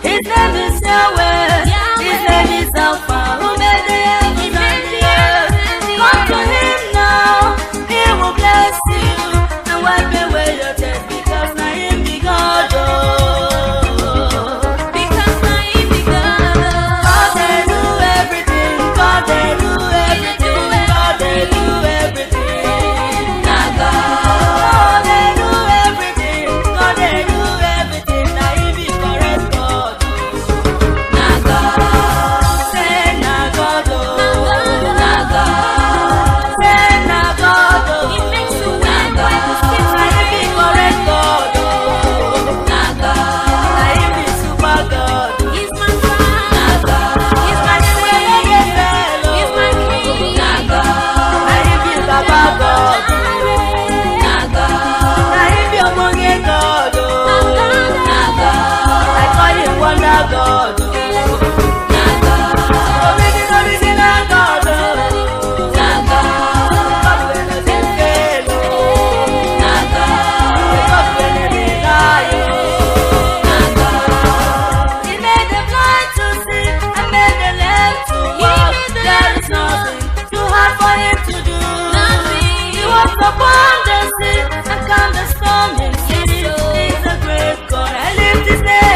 His name is Yahweh. His name is Alpha. Who made the heavens and the earth? Come to him now. He will bless you and wipe away your tears, because now him be God. Oh. Because now him be God. God they do everything. God they do everything. God they do everything. Now God they do everything. God they do everything. Now he be correct God. Now God say now God. Oh. Now God say now God. Oh. He makes you win when you skip. Now he be correct God. Oh. Now God now he be super God. He's my father. Now God he's my savior. He's my king. Now God now he be Baba God. Now God now he be Omonge God. Oh. Now God I call him Wonder God. Oh. Now God original God. Oh. Now God God when you dey fail. Oh. Now God God when you dey lie. Oh. Now God he made the blind to see and made the lame to walk. There is nothing too hard for him to do. He walks upon the sea and calm the storm in city. He's a great God. I lift his name.